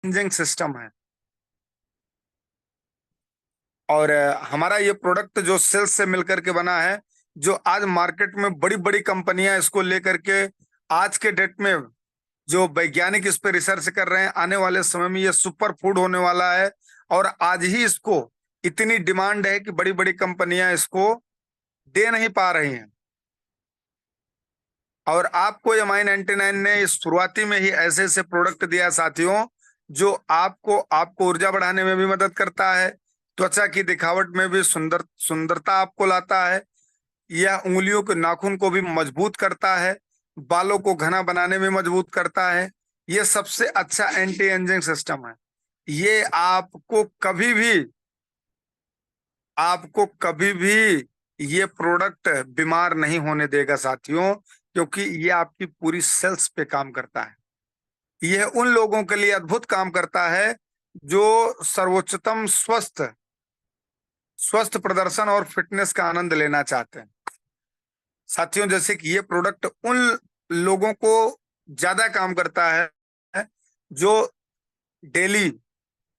Changing system है। और हमारा ये प्रोडक्ट जो सेल्स से मिलकर के बना है, जो आज मार्केट में बड़ी बड़ी कंपनियां इसको लेकर के आज के डेट में जो वैज्ञानिक इस पे रिसर्च कर रहे हैं, आने वाले समय में ये सुपर फूड होने वाला है। और आज ही इसको इतनी डिमांड है कि बड़ी बड़ी कंपनियां इसको दे नहीं पा रही हैं। और आपको MI99 ने इस शुरुआती में ही ऐसे ऐसे प्रोडक्ट दिया साथियों, जो आपको ऊर्जा बढ़ाने में भी मदद करता है, त्वचा की दिखावट में भी सुंदरता आपको लाता है, यह उंगलियों के नाखून को भी मजबूत करता है, बालों को घना बनाने में मजबूत करता है। यह सबसे अच्छा एंटी एजिंग सिस्टम है। ये आपको कभी भी ये प्रोडक्ट बीमार नहीं होने देगा साथियों, क्योंकि ये आपकी पूरी सेल्स पे काम करता है। यह उन लोगों के लिए अद्भुत काम करता है जो सर्वोच्चतम स्वस्थ स्वस्थ प्रदर्शन और फिटनेस का आनंद लेना चाहते हैं साथियों। जैसे कि ये प्रोडक्ट उन लोगों को ज्यादा काम करता है जो डेली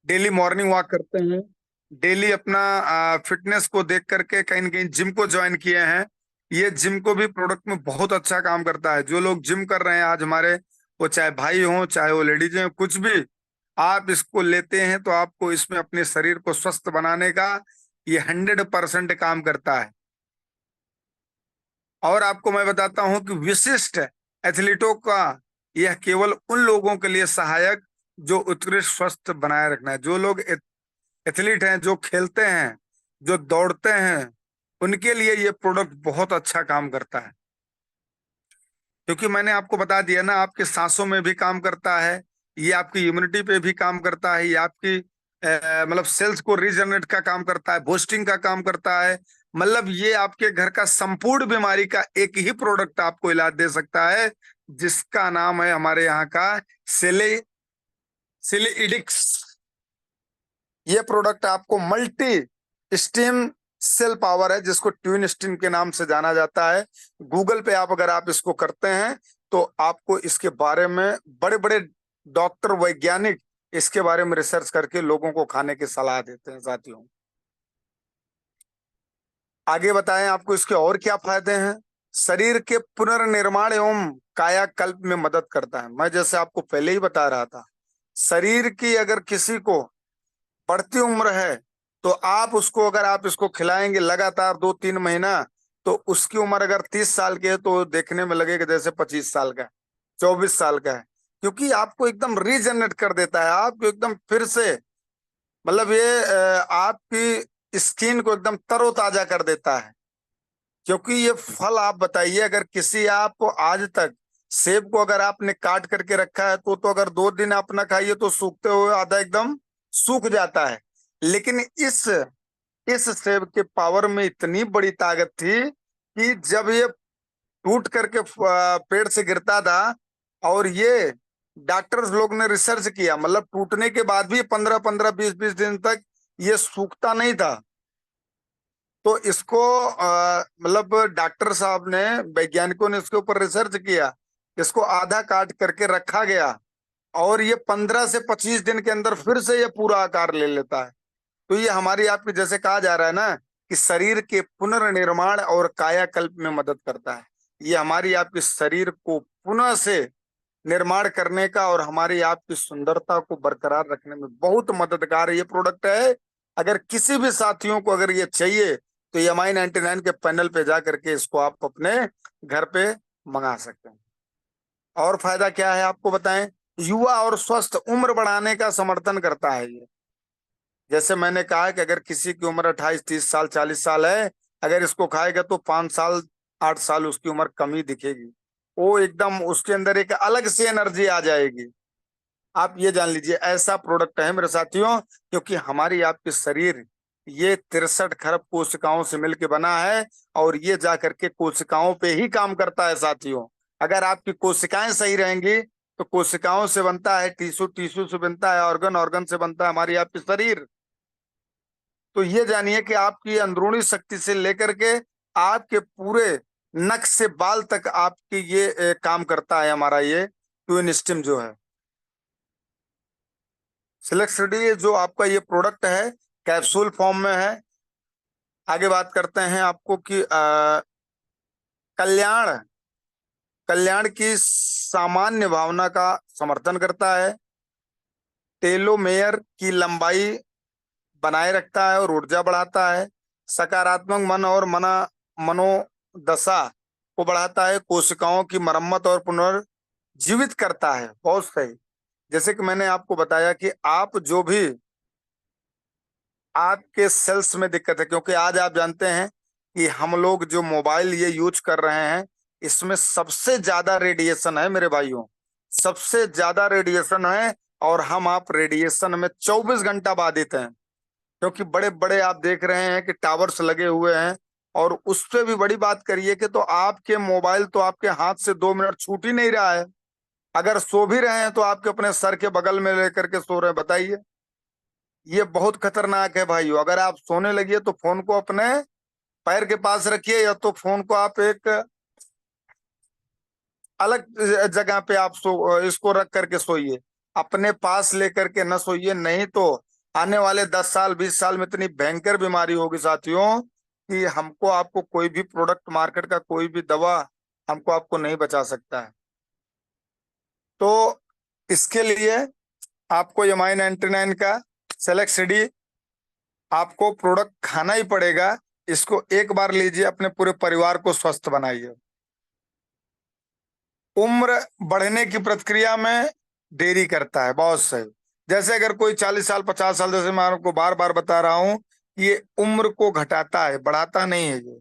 डेली मॉर्निंग वॉक करते हैं, डेली अपना फिटनेस को देख करके कहीं न कहीं जिम को ज्वाइन किए हैं। ये जिम को भी प्रोडक्ट में बहुत अच्छा काम करता है। जो लोग जिम कर रहे हैं आज हमारे, वो चाहे भाई हो चाहे वो लेडीज हो, कुछ भी, आप इसको लेते हैं तो आपको इसमें अपने शरीर को स्वस्थ बनाने का ये 100% काम करता है। और आपको मैं बताता हूं कि विशिष्ट एथलीटों का यह केवल उन लोगों के लिए सहायक जो उत्कृष्ट स्वास्थ्य बनाए रखना है। जो लोग एथलीट हैं, जो खेलते हैं, जो दौड़ते हैं, उनके लिए ये प्रोडक्ट बहुत अच्छा काम करता है। क्योंकि मैंने आपको बता दिया ना, आपके सांसों में भी काम करता है, ये आपकी इम्यूनिटी पे भी काम करता है, ये आपकी मतलब सेल्स को रीजनरेट का काम करता है, बूस्टिंग का काम करता है। मतलब ये आपके घर का संपूर्ण बीमारी का एक ही प्रोडक्ट आपको इलाज दे सकता है, जिसका नाम है हमारे यहाँ का सेले सिलीइडिक्स। ये प्रोडक्ट आपको मल्टी स्टीम सेल पावर है, जिसको ट्विन स्टीम के नाम से जाना जाता है। गूगल पे अगर आप इसको करते हैं तो आपको इसके बारे में बड़े बड़े डॉक्टर वैज्ञानिक इसके बारे में रिसर्च करके लोगों को खाने की सलाह देते हैं साथियों। आगे बताएं आपको इसके और क्या फायदे हैं। शरीर के पुनर्निर्माण एवं कायाकल्प में मदद करता है। मैं जैसे आपको पहले ही बता रहा था, शरीर की अगर किसी को बढ़ती उम्र है तो आप इसको खिलाएंगे लगातार 2-3 महीना, तो उसकी उम्र अगर 30 साल की है तो देखने में लगेगा जैसे 25 साल का है, 24 साल का है। क्योंकि आपको एकदम रीजनरेट कर देता है, आपको एकदम फिर से, मतलब ये आपकी स्किन को एकदम तरोताजा कर देता है। क्योंकि ये फल, आप बताइए, अगर किसी आप आज तक सेब को अगर आपने काट करके रखा है तो अगर 2 दिन आप ना खाइए तो सूखते हुए आधा एकदम सूख जाता है। लेकिन इस सेब के पावर में इतनी बड़ी ताकत थी कि जब ये टूट करके पेड़ से गिरता था, और ये डॉक्टर्स लोग ने रिसर्च किया, मतलब टूटने के बाद भी 15-15 20-20 दिन तक ये सूखता नहीं था। तो इसको मतलब डॉक्टर साहब ने, वैज्ञानिकों ने इसके ऊपर रिसर्च किया, इसको आधा काट करके रखा गया, और ये 15 से 25 दिन के अंदर फिर से ये पूरा आकार ले लेता है। तो ये हमारी आपकी, जैसे कहा जा रहा है ना, कि शरीर के पुनर्निर्माण और कायाकल्प में मदद करता है। ये हमारी आपके शरीर को पुनः से निर्माण करने का और हमारी आपकी सुंदरता को बरकरार रखने में बहुत मददगार ये प्रोडक्ट है। अगर किसी भी साथियों को अगर ये चाहिए तो MI99 के पैनल पे जा करके इसको आप अपने घर पे मंगा सकते हैं। और फायदा क्या है आपको बताएं। युवा और स्वस्थ उम्र बढ़ाने का समर्थन करता है ये। जैसे मैंने कहा कि अगर किसी की उम्र 28-30 साल 40 साल है, अगर इसको खाएगा तो 5 साल 8 साल उसकी उम्र कम ही दिखेगी। वो एकदम उसके अंदर एक अलग से एनर्जी आ जाएगी। आप ये जान लीजिए, ऐसा प्रोडक्ट है मेरे साथियों। क्योंकि हमारी आपके शरीर ये 63 खरब कोशिकाओं से मिलकर बना है, और ये जा करके कोशिकाओं पे ही काम करता है साथियों। अगर आपकी कोशिकाएं सही रहेंगी तो कोशिकाओं से बनता है टिश्यू, टिश्यू से बनता है ऑर्गन, ऑर्गन से बनता है हमारी आपकी शरीर। तो ये जानिए कि आपकी अंदरूनी शक्ति से लेकर के आपके पूरे नख से बाल तक आपकी ये काम करता है हमारा ये ट्विन स्टिम जो है। सिलेक्सिडी जो आपका ये प्रोडक्ट है कैप्सूल फॉर्म में है। आगे बात करते हैं आपको कि कल्याण कल्याण की सामान्य भावना का समर्थन करता है, टेलोमेयर की लंबाई बनाए रखता है और ऊर्जा बढ़ाता है, सकारात्मक मन और मनोदशा को बढ़ाता है, कोशिकाओं की मरम्मत और पुनर्जीवित करता है। बहुत सही। जैसे कि मैंने आपको बताया कि आप जो भी आपके सेल्स में दिक्कत है, क्योंकि आज आप जानते हैं कि हम लोग जो मोबाइल ये यूज कर रहे हैं इसमें सबसे ज्यादा रेडिएशन है मेरे भाइयों, सबसे ज्यादा रेडिएशन है। और हम आप रेडिएशन में 24 घंटा बाधित हैं, क्योंकि बड़े बड़े आप देख रहे हैं कि टावर्स लगे हुए हैं। और उस पे भी बड़ी बात करिए कि तो आपके मोबाइल तो आपके हाथ से 2 मिनट छूट ही नहीं रहा है। अगर सो भी रहे हैं तो आपके अपने सर के बगल में लेकर के सो रहे हैं। बताइए, ये बहुत खतरनाक है भाइयों। अगर आप सोने लगिए तो फोन को अपने पैर के पास रखिए, या तो फोन को आप एक अलग जगह पे आप इसको रख करके सोइए, अपने पास लेकर के न सोइए, नहीं तो आने वाले 10 साल 20 साल में इतनी भयंकर बीमारी होगी साथियों कि हमको आपको कोई भी प्रोडक्ट मार्केट का कोई भी दवा हमको आपको नहीं बचा सकता है। तो इसके लिए आपको एमाइन 99 का सेलेक्सिडी आपको प्रोडक्ट खाना ही पड़ेगा। इसको एक बार लीजिए, अपने पूरे परिवार को स्वस्थ बनाइए। उम्र बढ़ने की प्रक्रिया में देरी करता है। बहुत सही। जैसे अगर कोई 40 साल 50 साल, जैसे मैं आपको बार बार बता रहा हूं, ये उम्र को घटाता है, बढ़ाता नहीं है। ये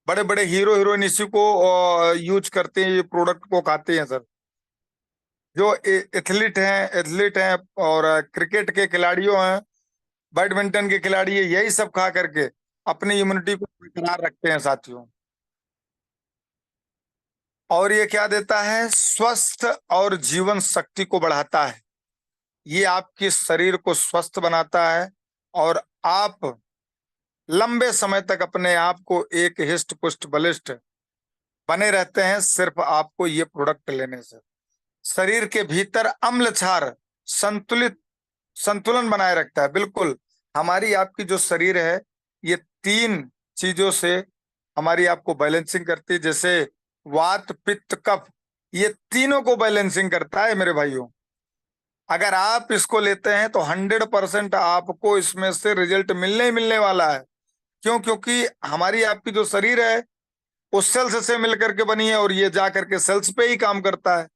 बड़े बड़े हीरो हीरोइन इसी को यूज करते हैं, ये प्रोडक्ट को खाते हैं सर। जो एथलीट हैं और क्रिकेट के खिलाड़ियों हैं, बैडमिंटन के खिलाड़ी है, यही सब खा करके अपनी इम्यूनिटी को बरकरार रखते हैं साथियों। और ये क्या देता है? स्वस्थ और जीवन शक्ति को बढ़ाता है। ये आपके शरीर को स्वस्थ बनाता है और आप लंबे समय तक अपने आप को एक हिष्ट पुष्ट बलिष्ठ बने रहते हैं, सिर्फ आपको ये प्रोडक्ट लेने से। शरीर के भीतर अम्ल क्षार संतुलित संतुलन बनाए रखता है। बिल्कुल, हमारी आपकी जो शरीर है ये 3 चीजों से हमारी आपको बैलेंसिंग करती है, जैसे वात पित्त कफ, ये तीनों को बैलेंसिंग करता है मेरे भाइयों। अगर आप इसको लेते हैं तो 100% आपको इसमें से रिजल्ट मिलने ही मिलने वाला है। क्यों? क्योंकि हमारी आपकी जो शरीर है उस सेल्स से मिलकर के बनी है और ये जा करके सेल्स पे ही काम करता है।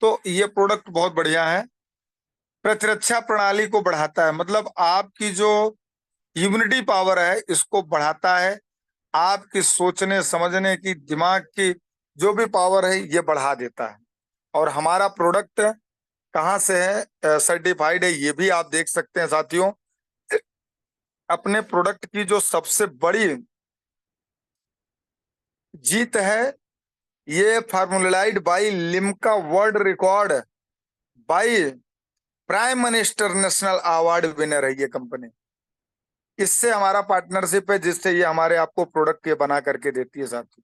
तो ये प्रोडक्ट बहुत बढ़िया है। प्रतिरक्षा प्रणाली को बढ़ाता है, मतलब आपकी जो इम्यूनिटी पावर है इसको बढ़ाता है। आपकी सोचने समझने की, दिमाग की जो भी पावर है ये बढ़ा देता है। और हमारा प्रोडक्ट कहाँ से है सर्टिफाइड है ये भी आप देख सकते हैं साथियों। अपने प्रोडक्ट की जो सबसे बड़ी जीत है, ये formulated by Limca world record by prime minister national award winner है ये कंपनी। इससे हमारा पार्टनरशिप है, जिससे ये हमारे आपको प्रोडक्ट ये बना करके देती है साथी।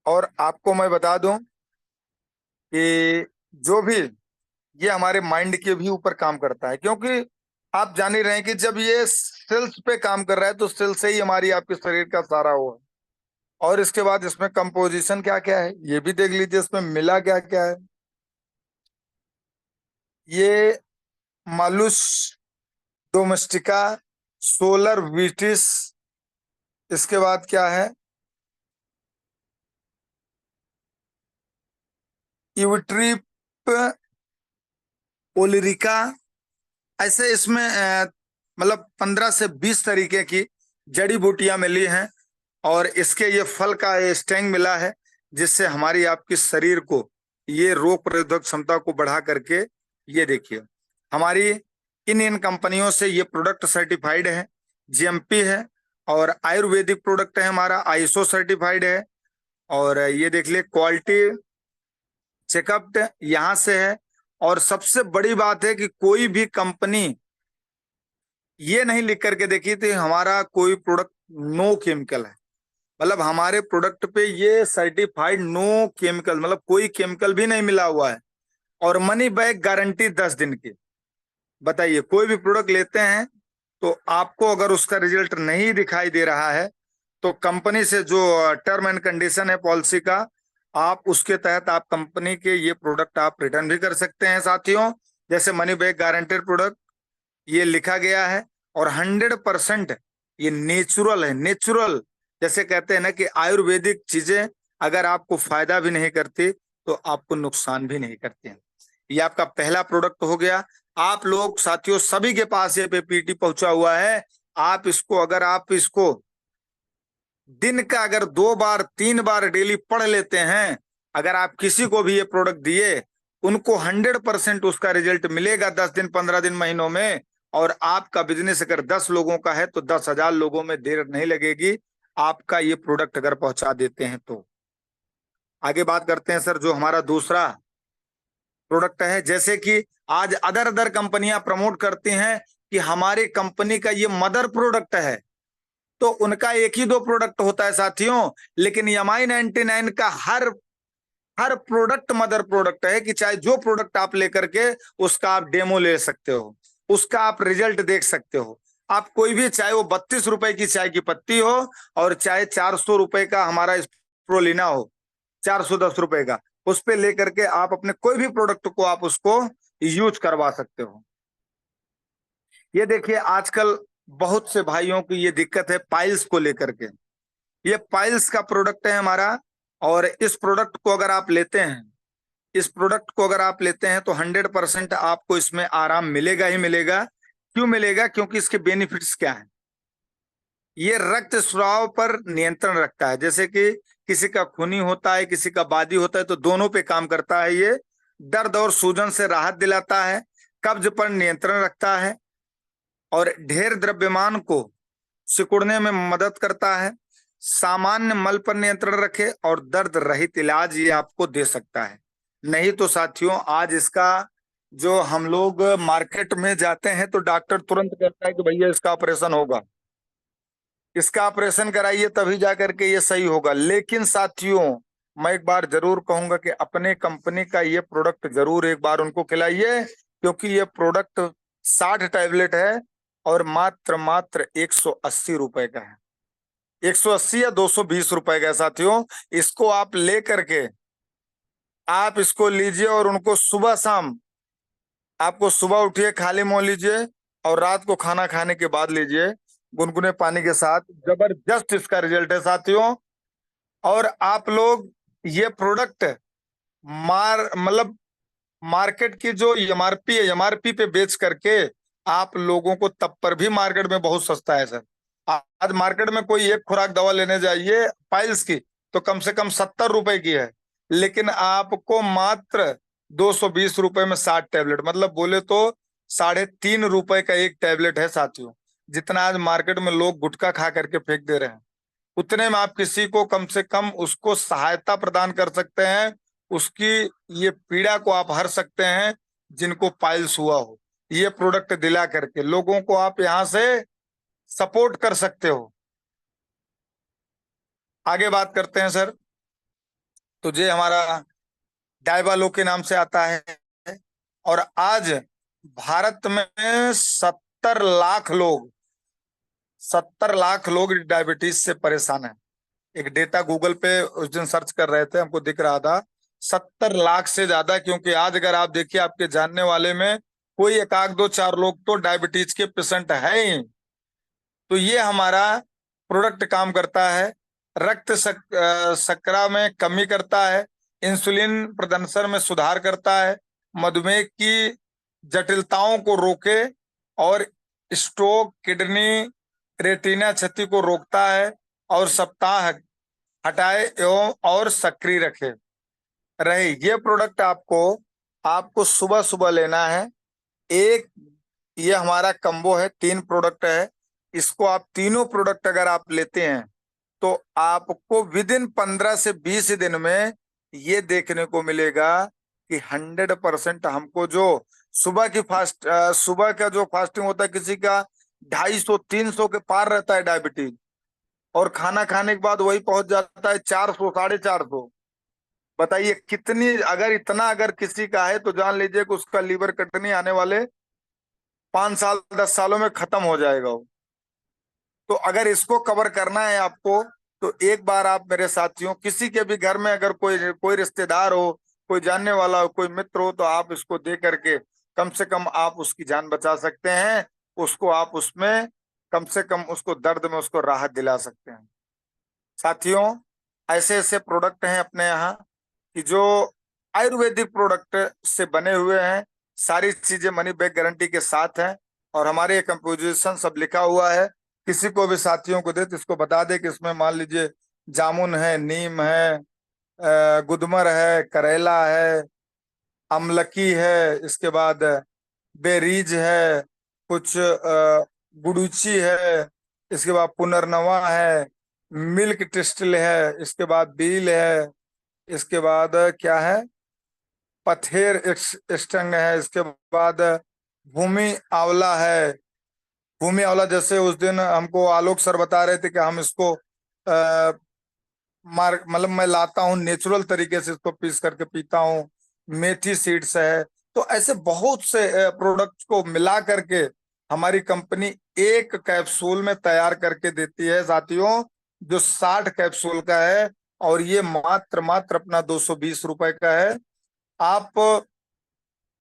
और आपको मैं बता दूं कि जो भी ये हमारे माइंड के भी ऊपर काम करता है, क्योंकि आप जान ही रहे हैं कि जब ये सेल्स पे काम कर रहा है तो सेल से ही हमारी आपके शरीर का सारा वो है। और इसके बाद इसमें कंपोजिशन क्या क्या है ये भी देख लीजिए, इसमें मिला क्या क्या है। ये मालुस डोमेस्टिका, सोलर वीटिस, इसके बाद क्या है, इविट्रिप ओलिरिका। ऐसे इसमें मतलब 15 से 20 तरीके की जड़ी बूटियां मिली हैं। और इसके ये फल का ये स्टेंग मिला है, जिससे हमारी आपकी शरीर को ये रोग प्रतिरोधक क्षमता को बढ़ा करके, ये देखिए हमारी इन कंपनियों से ये प्रोडक्ट सर्टिफाइड है, जीएमपी है। और आयुर्वेदिक प्रोडक्ट है हमारा, आईएसओ सर्टिफाइड है। और ये देख लिए क्वालिटी चेकअप यहाँ से है। और सबसे बड़ी बात है कि कोई भी कंपनी ये नहीं लिख करके देखी थी हमारा कोई प्रोडक्ट नो केमिकल है। मतलब हमारे प्रोडक्ट पे ये सर्टिफाइड नो केमिकल, मतलब कोई केमिकल भी नहीं मिला हुआ है। और मनी बैक गारंटी 10 दिन की। बताइए, कोई भी प्रोडक्ट लेते हैं तो आपको अगर उसका रिजल्ट नहीं दिखाई दे रहा है तो कंपनी से जो टर्म एंड कंडीशन है पॉलिसी का, आप उसके तहत आप कंपनी के ये प्रोडक्ट आप रिटर्न भी कर सकते हैं साथियों। जैसे मनी बैक गारंटेड प्रोडक्ट ये लिखा गया है, और 100% ये नेचुरल है। नेचुरल जैसे कहते हैं ना कि आयुर्वेदिक चीजें अगर आपको फायदा भी नहीं करती तो आपको नुकसान भी नहीं करती हैं। ये आपका पहला प्रोडक्ट हो गया। आप लोग साथियों सभी के पास ये पीपीटी पहुंचा हुआ है। आप इसको अगर आप इसको दिन का अगर 2 बार 3 बार डेली पढ़ लेते हैं, अगर आप किसी को भी ये प्रोडक्ट दिए, उनको 100% उसका रिजल्ट मिलेगा 10 दिन 15 दिन महीनों में। और आपका बिजनेस अगर 10 लोगों का है तो 10,000 लोगों में देर नहीं लगेगी आपका ये प्रोडक्ट अगर पहुंचा देते हैं तो। आगे बात करते हैं सर, जो हमारा दूसरा प्रोडक्ट है। जैसे कि आज अदर अदर कंपनियां प्रमोट करती हैं कि हमारी कंपनी का ये मदर प्रोडक्ट है, तो उनका एक ही 2 प्रोडक्ट होता है साथियों। लेकिन एमआई 99 का हर हर प्रोडक्ट मदर प्रोडक्ट है, कि चाहे जो प्रोडक्ट आप लेकर के उसका आप डेमो ले सकते हो, उसका आप रिजल्ट देख सकते हो। आप कोई भी, चाहे वो 32 रुपए की चाय की पत्ती हो और चाहे 400 रुपए का हमारा स्प्रोलिना हो, 410 रुपए का, उस पे लेकर के आप अपने कोई भी प्रोडक्ट को आप उसको यूज करवा सकते हो। ये देखिए, आजकल बहुत से भाइयों की ये दिक्कत है पाइल्स को लेकर के। ये पाइल्स का प्रोडक्ट है हमारा, और इस प्रोडक्ट को अगर आप लेते हैं, इस प्रोडक्ट को अगर आप लेते हैं तो 100% आपको इसमें आराम मिलेगा ही मिलेगा। क्यों मिलेगा? क्योंकि इसके बेनिफिट्स क्या हैं। ये रक्त स्राव पर नियंत्रण रखता है। जैसे कि किसी का खूनी होता है, किसी का बादी होता है, तो दोनों पे काम करता है ये। दर्द और सूजन से राहत दिलाता है, कब्ज पर नियंत्रण रखता है, और ढेर द्रव्यमान को सिकुड़ने में मदद करता है। सामान्य मल पर नियंत्रण रखे और दर्द रहित इलाज ये आपको दे सकता है। नहीं तो साथियों, आज इसका जो हम लोग मार्केट में जाते हैं तो डॉक्टर तुरंत कहता है कि भैया इसका ऑपरेशन होगा, इसका ऑपरेशन कराइए तभी जाकर के ये सही होगा। लेकिन साथियों, मैं एक बार जरूर कहूंगा कि अपने कंपनी का ये प्रोडक्ट जरूर एक बार उनको खिलाइए, क्योंकि ये प्रोडक्ट 60 टैबलेट है और मात्र मात्र 180 रुपए का है। 180 या 220 रुपए का है साथियों। इसको आप ले करके आप इसको लीजिए, और उनको सुबह शाम, आपको सुबह उठिए खाली मुंह लीजिए, और रात को खाना खाने के बाद लीजिए गुनगुने पानी के साथ। जबरदस्त इसका रिजल्ट है साथियों। और आप लोग ये प्रोडक्ट मतलब मार्केट की जो एमआरपी है, एमआरपी पे बेच करके आप लोगों को तब पर भी मार्केट में बहुत सस्ता है सर। आज मार्केट में कोई एक खुराक दवा लेने जाइए पाइल्स की तो कम से कम 70 रुपए की है, लेकिन आपको मात्र 220 रुपए में 60 टैबलेट, मतलब बोले तो 3.5 रुपए का एक टैबलेट है साथियों। जितना आज मार्केट में लोग गुटखा खा करके फेंक दे रहे हैं, उतने में आप किसी को कम से कम उसको सहायता प्रदान कर सकते हैं, उसकी ये पीड़ा को आप हर सकते हैं जिनको पाइल्स हुआ हो। ये प्रोडक्ट दिला करके लोगों को आप यहाँ से सपोर्ट कर सकते हो। आगे बात करते हैं सर, तो ये हमारा डायवालो के नाम से आता है। और आज भारत में 70 लाख लोग डायबिटीज से परेशान है। एक डेटा गूगल पे उस दिन सर्च कर रहे थे, हमको दिख रहा था 70 लाख से ज्यादा। क्योंकि आज अगर आप देखिए आपके जानने वाले में कोई एक आध दो चार लोग तो डायबिटीज के पेशेंट है ही। तो ये हमारा प्रोडक्ट काम करता है, शर्करा में कमी करता है, इंसुलिन प्रदर्शन में सुधार करता है, मधुमेह की जटिलताओं को रोके, और स्ट्रोक, किडनी, रेटिना क्षति को रोकता है, और सप्ताह हटाए एवं और सक्रिय रखे रहे। ये प्रोडक्ट आपको आपको सुबह सुबह लेना है। एक ये हमारा कम्बो है, 3 प्रोडक्ट है। इसको आप तीनों प्रोडक्ट अगर आप लेते हैं तो आपको विद इन 15 से 20 दिन में ये देखने को मिलेगा कि 100% हमको जो सुबह का जो फास्टिंग होता है, किसी का 250-300 के पार रहता है डायबिटीज, और खाना खाने के बाद वही पहुंच जाता है 400 450। बताइए कितनी, अगर इतना अगर किसी का है तो जान लीजिए कि उसका लीवर कटनी आने वाले 5 साल 10 सालों में खत्म हो जाएगा वो। तो अगर इसको कवर करना है आपको, तो एक बार आप मेरे साथियों किसी के भी घर में अगर कोई कोई रिश्तेदार हो, कोई जानने वाला हो, कोई मित्र हो, तो आप इसको दे करके कम से कम आप उसकी जान बचा सकते हैं। उसको आप उसमें कम से कम उसको दर्द में उसको राहत दिला सकते हैं। साथियों, ऐसे ऐसे प्रोडक्ट हैं अपने यहाँ कि जो आयुर्वेदिक प्रोडक्ट से बने हुए हैं। सारी चीजें मनी बैक गारंटी के साथ हैं, और हमारे कंपोजिशन सब लिखा हुआ है। किसी को भी साथियों को दे तो इसको बता दे कि इसमें मान लीजिए जामुन है, नीम है, गुदमर है, करेला है, अमलकी है, इसके बाद बेरीज है, कुछ गुडुची है, इसके बाद पुनर्नवा है, मिल्क टिस्टिल है, इसके बाद बील है, इसके बाद क्या है, पथेर स्टंग है, इसके बाद भूमि आंवला है। भूमि आंवला जैसे उस दिन हमको आलोक सर बता रहे थे कि हम इसको आ, मार मतलब मैं लाता हूँ नेचुरल तरीके से, इसको पीस करके पीता हूँ। मेथी सीड्स है। तो ऐसे बहुत से प्रोडक्ट को मिला करके हमारी कंपनी एक कैप्सूल में तैयार करके देती है साथियों, जो 60 कैप्सूल का है। और ये मात्र मात्र अपना 220 रुपए का है। आप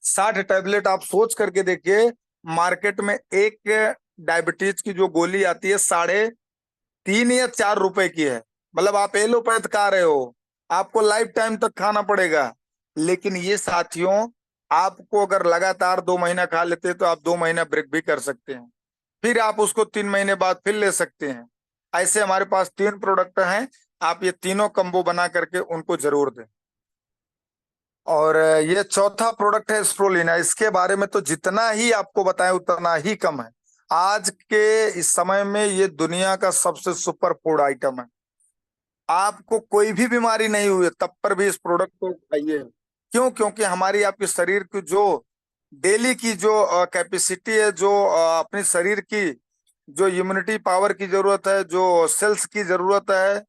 60 टैबलेट आप सोच करके देखिए, मार्केट में एक डायबिटीज की जो गोली आती है 3.5 या 4 रुपए की है। मतलब आप एलोपैथ खा रहे हो, आपको लाइफ टाइम तक खाना पड़ेगा। लेकिन ये साथियों, आपको अगर लगातार 2 महीना खा लेते हैं तो आप 2 महीना ब्रेक भी कर सकते हैं, फिर आप उसको 3 महीने बाद फिर ले सकते हैं। ऐसे हमारे पास 3 प्रोडक्ट हैं। आप ये तीनों कम्बो बना करके उनको जरूर दें। और ये चौथा प्रोडक्ट है स्प्रोलिना। इसके बारे में तो जितना ही आपको बताएं उतना ही कम है। आज के इस समय में ये दुनिया का सबसे सुपर फूड आइटम है। आपको कोई भी बीमारी नहीं हुई है, तब पर भी इस प्रोडक्ट को खाइए। क्यों? क्योंकि हमारी आपके शरीर की जो डेली की जो कैपेसिटी है, जो अपने शरीर की जो इम्यूनिटी पावर की जरूरत है, जो सेल्स की जरूरत है,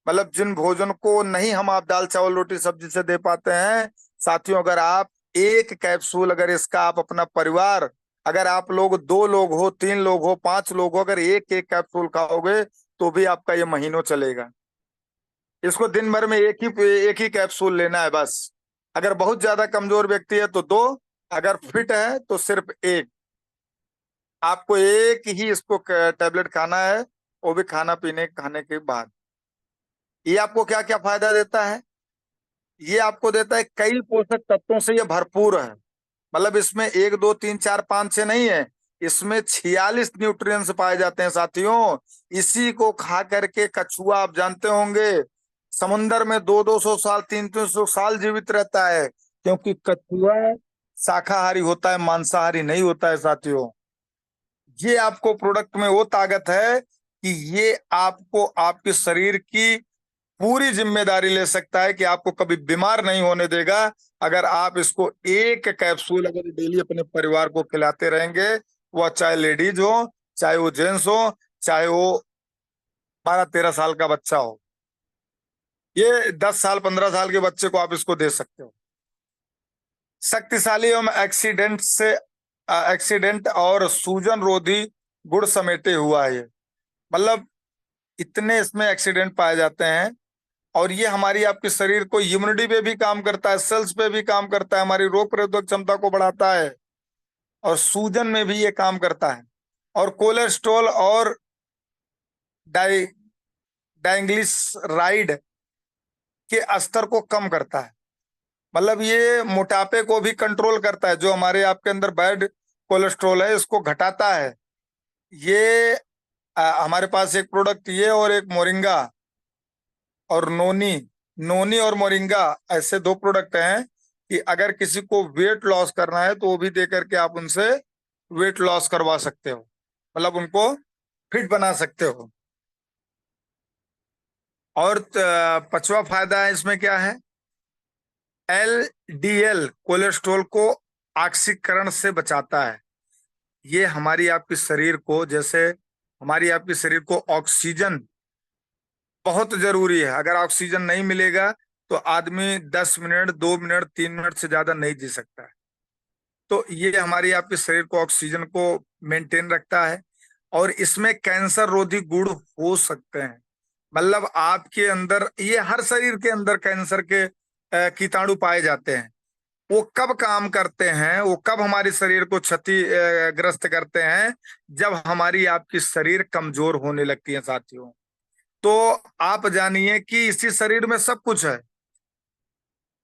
मतलब जिन भोजन को नहीं हम आप दाल चावल रोटी सब्जी से दे पाते हैं साथियों, अगर आप एक कैप्सूल, अगर इसका आप अपना परिवार, अगर आप लोग 2 लोग हो, 3 लोग हो, 5 लोग हो, अगर एक एक कैप्सूल खाओगे तो भी आपका ये महीनों चलेगा। इसको दिन भर में एक ही कैप्सूल लेना है बस। अगर बहुत ज्यादा कमजोर व्यक्ति है तो 2, अगर फिट है तो सिर्फ एक। आपको एक ही इसको टैबलेट खाना है, वो भी खाना पीने खाने के बाद। ये आपको क्या क्या फायदा देता है? ये आपको देता है कई पोषक तत्वों से ये भरपूर है। मतलब इसमें 1 2 3 4 5 6 नहीं है, इसमें 46 न्यूट्रिएंट्स पाए जाते हैं साथियों। इसी को खा करके कछुआ, आप जानते होंगे, समुंदर में 2 2 सौ साल 3 3 सौ साल जीवित रहता है, क्योंकि कछुआ शाकाहारी होता है, मांसाहारी नहीं होता है साथियों। ये आपको प्रोडक्ट में वो ताकत है कि ये आपको आपके शरीर की पूरी जिम्मेदारी ले सकता है कि आपको कभी बीमार नहीं होने देगा। अगर आप इसको एक कैप्सूल अगर डेली अपने परिवार को खिलाते रहेंगे, वह चाहे लेडीज हो, चाहे वो जेंट्स हो, चाहे वो 12 13 साल का बच्चा हो, ये 10 साल 15 साल के बच्चे को आप इसको दे सकते हो। शक्तिशाली एवं एक्सीडेंट और सूजन रोधी गुण समेटे हुआ है ये। मतलब इतने इसमें एक्सीडेंट पाए जाते हैं। और ये हमारी आपके शरीर को इम्यूनिटी पे भी काम करता है, सेल्स पे भी काम करता है, हमारी रोग प्रतिरोधक क्षमता को बढ़ाता है, और सूजन में भी ये काम करता है। और कोलेस्ट्रॉल और डाई डाइग्लिसराइड के स्तर को कम करता है। मतलब ये मोटापे को भी कंट्रोल करता है, जो हमारे आपके अंदर बैड कोलेस्ट्रॉल है इसको घटाता है ये। हमारे पास एक प्रोडक्ट ये, और एक मोरिंगा और नोनी। नोनी और मोरिंगा ऐसे 2 प्रोडक्ट हैं कि अगर किसी को वेट लॉस करना है तो वो भी दे करके आप उनसे वेट लॉस करवा सकते हो, मतलब उनको फिट बना सकते हो। और पांचवा फायदा है इसमें क्या है? LDL कोलेस्ट्रॉल को ऑक्सीकरण से बचाता है। ये हमारी आपके शरीर को, जैसे हमारी आपके शरीर को ऑक्सीजन बहुत जरूरी है। अगर ऑक्सीजन नहीं मिलेगा तो आदमी 10 मिनट, 2 मिनट, 3 मिनट से ज्यादा नहीं जी सकता है। तो ये हमारी आपके शरीर को, ऑक्सीजन को मेंटेन रखता है। और इसमें कैंसर रोधी गुण हो सकते हैं। मतलब आपके अंदर, ये हर शरीर के अंदर कैंसर के कीटाणु पाए जाते हैं। वो कब काम करते हैं, वो कब हमारे शरीर को क्षति ग्रस्त करते हैं, जब हमारी आपकी शरीर कमजोर होने लगती है साथियों। तो आप जानिए कि इसी शरीर में सब कुछ है,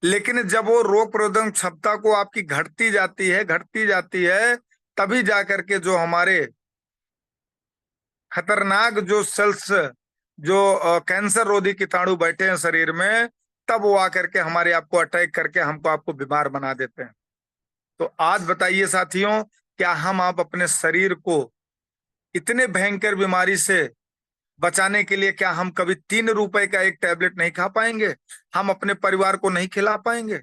लेकिन जब वो रोग प्रतिरोधक क्षमता को आपकी घटती जाती है, तभी जाकर के जो हमारे खतरनाक जो सेल्स, जो कैंसर रोधी कीटाणु बैठे हैं शरीर में, तब वो आकर के हमारे आपको अटैक करके हमको आपको बीमार बना देते हैं। तो आज बताइए साथियों, क्या हम आप अपने शरीर को इतने भयंकर बीमारी से बचाने के लिए, क्या हम कभी 3 रुपए का एक टैबलेट नहीं खा पाएंगे? हम अपने परिवार को नहीं खिला पाएंगे?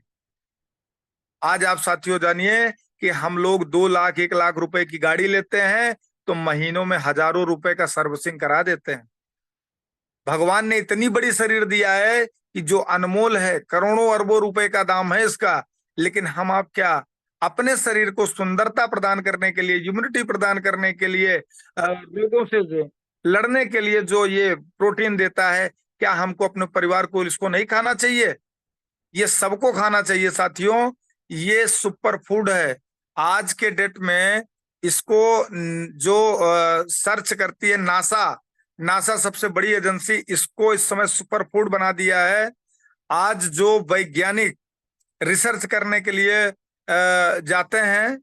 आज आप साथियों जानिए कि हम लोग 2 लाख 1 लाख रुपए की गाड़ी लेते हैं, तो महीनों में हजारों रुपए का सर्विसिंग करा देते हैं। भगवान ने इतनी बड़ी शरीर दिया है कि जो अनमोल है, करोड़ों अरबों रुपए का दाम है इसका, लेकिन हम आप क्या अपने शरीर को सुंदरता प्रदान करने के लिए, इम्यूनिटी प्रदान करने के लिए, रोगों से लड़ने के लिए जो ये प्रोटीन देता है, क्या हमको अपने परिवार को इसको नहीं खाना चाहिए? ये सबको खाना चाहिए साथियों। ये सुपर फूड है। आज के डेट में इसको जो सर्च करती है नासा, नासा सबसे बड़ी एजेंसी, इसको इस समय सुपर फूड बना दिया है। आज जो वैज्ञानिक रिसर्च करने के लिए जाते हैं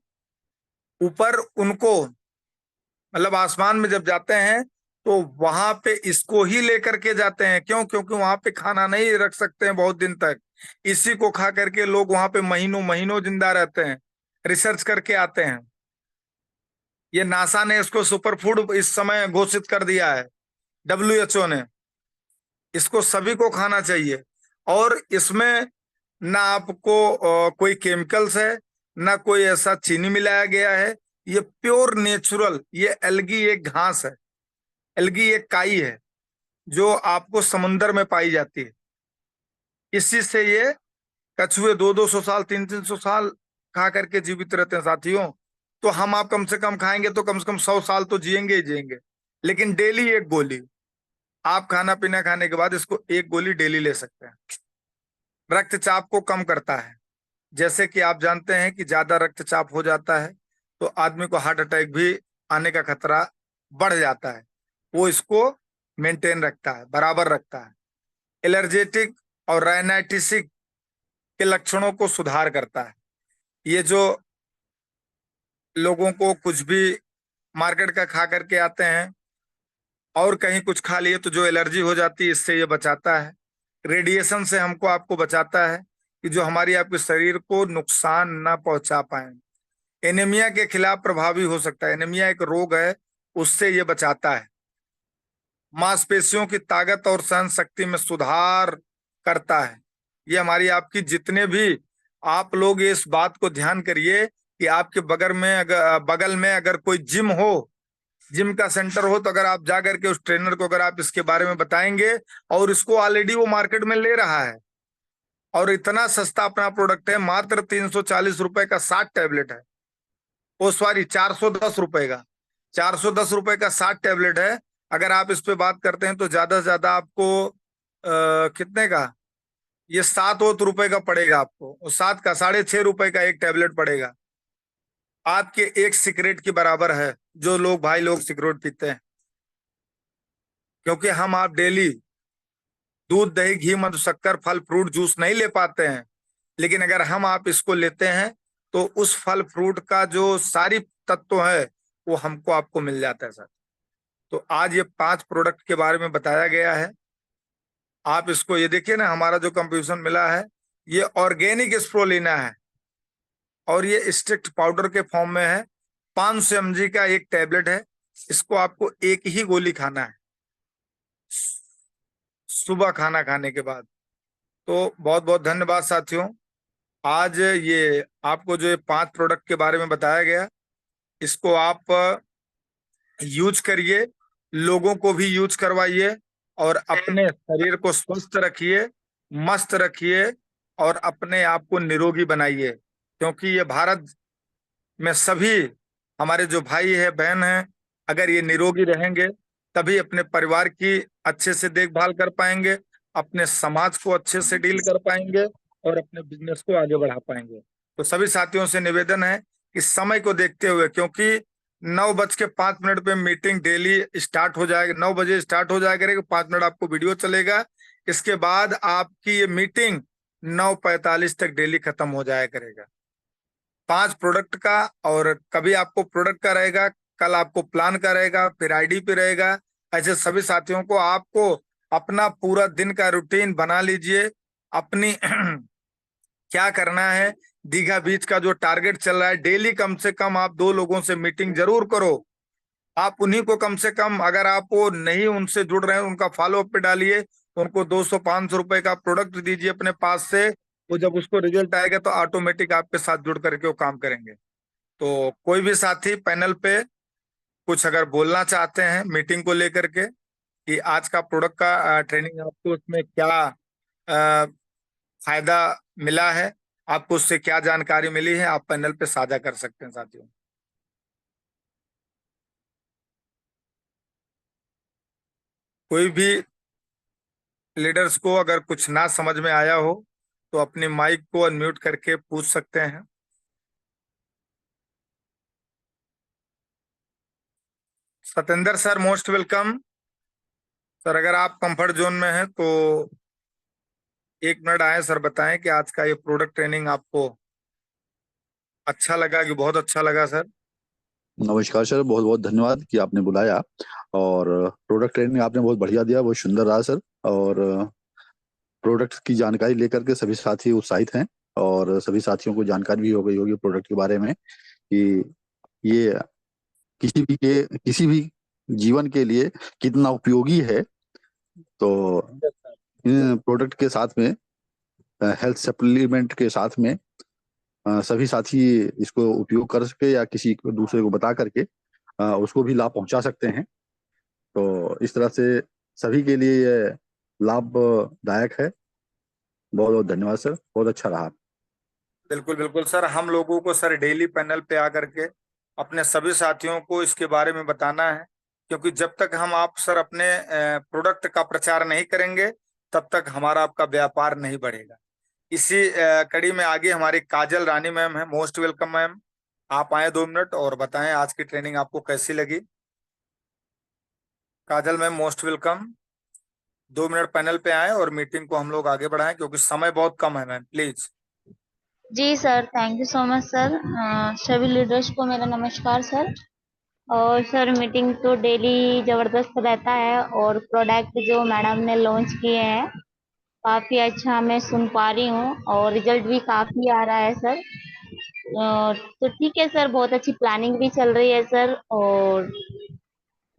ऊपर, उनको मतलब आसमान में जब जाते हैं, तो वहां पे इसको ही लेकर के जाते हैं। क्यों? क्योंकि वहां पे खाना नहीं रख सकते हैं बहुत दिन तक। इसी को खा करके लोग वहां पे महीनों महीनों जिंदा रहते हैं, रिसर्च करके आते हैं। ये नासा ने इसको सुपर फूड इस समय घोषित कर दिया है, WHO ने। इसको सभी को खाना चाहिए। और इसमें ना आपको कोई केमिकल्स है, ना कोई ऐसा चीनी मिलाया गया है। ये प्योर नेचुरल, ये एल्गी एक घास है, एल्गी एक काई है, जो आपको समुन्द्र में पाई जाती है। इसी से ये कछुए 200-200 साल, 300-300 साल खा करके जीवित रहते हैं साथियों। तो हम आप कम से कम खाएंगे तो कम से कम 100 साल तो जिएंगे ही जिएंगे। लेकिन डेली एक गोली, आप खाना पीना खाने के बाद इसको एक गोली डेली ले सकते हैं। रक्तचाप को कम करता है। जैसे कि आप जानते हैं कि ज्यादा रक्तचाप हो जाता है तो आदमी को हार्ट अटैक भी आने का खतरा बढ़ जाता है। वो इसको मेंटेन रखता है, बराबर रखता है। एलर्जेटिक और राइनाइटिसिक के लक्षणों को सुधार करता है। ये जो लोगों को कुछ भी मार्केट का खा करके आते हैं और कहीं कुछ खा लिए तो जो एलर्जी हो जाती है, इससे ये बचाता है। रेडिएशन से हमको आपको बचाता है कि जो हमारी आपके शरीर को नुकसान ना पहुंचा पाए। एनीमिया के खिलाफ प्रभावी हो सकता है। एनीमिया एक रोग है, उससे ये बचाता है। मांसपेशियों की ताकत और सहन शक्ति में सुधार करता है। ये हमारी आपकी जितने भी, आप लोग इस बात को ध्यान करिए कि आपके बगल में अगर कोई जिम हो, जिम का सेंटर हो, तो अगर आप जाकर के उस ट्रेनर को अगर आप इसके बारे में बताएंगे, और इसको ऑलरेडी वो मार्केट में ले रहा है, और इतना सस्ता अपना प्रोडक्ट है, मात्र 340 रुपए का 60 टैबलेट है। ओ सॉरी, 410 रुपए का, 410 रुपए का 60 टैबलेट है। अगर आप इस पे बात करते हैं तो ज्यादा से ज्यादा आपको कितने का, ये 7 रुपए का पड़ेगा आपको, और 7 का 6.5 रुपए का एक टैबलेट पड़ेगा। आपके एक सिगरेट के बराबर है, जो लोग भाई लोग सिगरेट पीते हैं। क्योंकि हम आप डेली दूध दही घी मधु शक्कर फल फ्रूट जूस नहीं ले पाते हैं, लेकिन अगर हम आप इसको लेते हैं तो उस फल फ्रूट का जो सारी तत्व है वो हमको आपको मिल जाता है सर। तो आज ये 5 प्रोडक्ट के बारे में बताया गया है। आप इसको ये देखिए ना, हमारा जो कंप्यूजन मिला है, ये ऑर्गेनिक स्प्रोलिना है और ये स्ट्रिक्ट पाउडर के फॉर्म में है। 500 mg का एक टैबलेट है। इसको आपको एक ही गोली खाना है सुबह खाना खाने के बाद। तो बहुत बहुत धन्यवाद साथियों। आज ये आपको जो ये 5 प्रोडक्ट के बारे में बताया गया, इसको आप यूज करिए, लोगों को भी यूज करवाइए और अपने शरीर को स्वस्थ रखिए। मस्त रखिए और अपने आप को निरोगी बनाइए, क्योंकि ये भारत में सभी हमारे जो भाई है बहन है, अगर ये निरोगी रहेंगे तभी अपने परिवार की अच्छे से देखभाल कर पाएंगे, अपने समाज को अच्छे से डील कर पाएंगे और अपने बिजनेस को आगे बढ़ा पाएंगे। तो सभी साथियों से निवेदन है कि समय को देखते हुए, क्योंकि 9:05 पे मीटिंग डेली स्टार्ट हो जाएगा, 9 बजे स्टार्ट हो जाएगा करेगा, 5 मिनट आपको वीडियो चलेगा, इसके बाद आपकी ये मीटिंग 9:45 तक डेली खत्म हो जाया करेगा। 5 प्रोडक्ट का, और कभी आपको प्रोडक्ट का रहेगा, कल आपको प्लान का रहेगा, फिर आईडी पे रहेगा। ऐसे सभी साथियों को आपको अपना पूरा दिन का रूटीन बना लीजिए, अपनी क्या करना है, दीघा बीच का जो टारगेट चल रहा है, डेली कम से कम आप 2 लोगों से मीटिंग जरूर करो। आप उन्हीं को कम से कम, अगर आप वो नहीं उनसे जुड़ रहे हैं, उनका फॉलो अप पे डालिए, उनको 200-500 रुपए का प्रोडक्ट दीजिए अपने पास से। वो जब उसको रिजल्ट आएगा तो ऑटोमेटिक आपके साथ जुड़ करके वो काम करेंगे। तो कोई भी साथी पैनल पे कुछ अगर बोलना चाहते हैं मीटिंग को लेकर के, कि आज का प्रोडक्ट का ट्रेनिंग आपको उसमें क्या अ, फायदा मिला है, आपको उससे क्या जानकारी मिली है, आप पैनल पे साझा कर सकते हैं साथियों। कोई भी लीडर्स को अगर कुछ ना समझ में आया हो तो अपनी माइक को अनम्यूट करके पूछ सकते हैं। Satendra sir most welcome. Sir अगर आप कंफर्ट जोन में हैं तो 1 मिनट आए सर, बताएं कि आज का ये प्रोडक्ट ट्रेनिंग आपको अच्छा लगा कि बहुत अच्छा लगा सर। नमस्कार सर, बहुत बहुत धन्यवाद कि आपने बुलाया। और प्रोडक्ट ट्रेनिंग आपने बहुत बढ़िया दिया, बहुत सुंदर रहा सर। और प्रोडक्ट की जानकारी लेकर के सभी साथी उत्साहित हैं, और सभी साथियों को जानकारी भी हो गई होगी प्रोडक्ट के बारे में कि ये किसी भी जीवन के लिए कितना उपयोगी है। तो इन प्रोडक्ट के साथ में, हेल्थ सप्लीमेंट के साथ में, सभी साथी इसको उपयोग कर सके या किसी को दूसरे को बता करके उसको भी लाभ पहुंचा सकते हैं। तो इस तरह से सभी के लिए ये लाभदायक है। बहुत बहुत धन्यवाद सर, बहुत अच्छा रहा। बिल्कुल बिल्कुल सर, हम लोगों को सर डेली पैनल पे आकर के अपने सभी साथियों को इसके बारे में बताना है, क्योंकि जब तक हम आप सर अपने प्रोडक्ट का प्रचार नहीं करेंगे तब तक हमारा आपका व्यापार नहीं बढ़ेगा। इसी कड़ी में आगे हमारी काजल रानी मैम है, मोस्ट वेलकम मैम। आप आए 2 मिनट और बताएं आज की ट्रेनिंग आपको कैसी लगी। Kajal ma'am most welcome. 2 minute panel पे आए और मीटिंग को हम लोग आगे बढ़ाएं, क्योंकि समय बहुत कम है मैम, प्लीज। जी sir, thank you so much sir. सभी लीडर्स को मेरा नमस्कार सर। और सर मीटिंग तो डेली जबरदस्त रहता है, और प्रोडक्ट जो मैडम ने लॉन्च किए हैं काफी अच्छा मैं सुन पा रही हूँ, और रिजल्ट भी काफी आ रहा है सर। तो ठीक है सर, बहुत अच्छी प्लानिंग भी चल रही है सर। और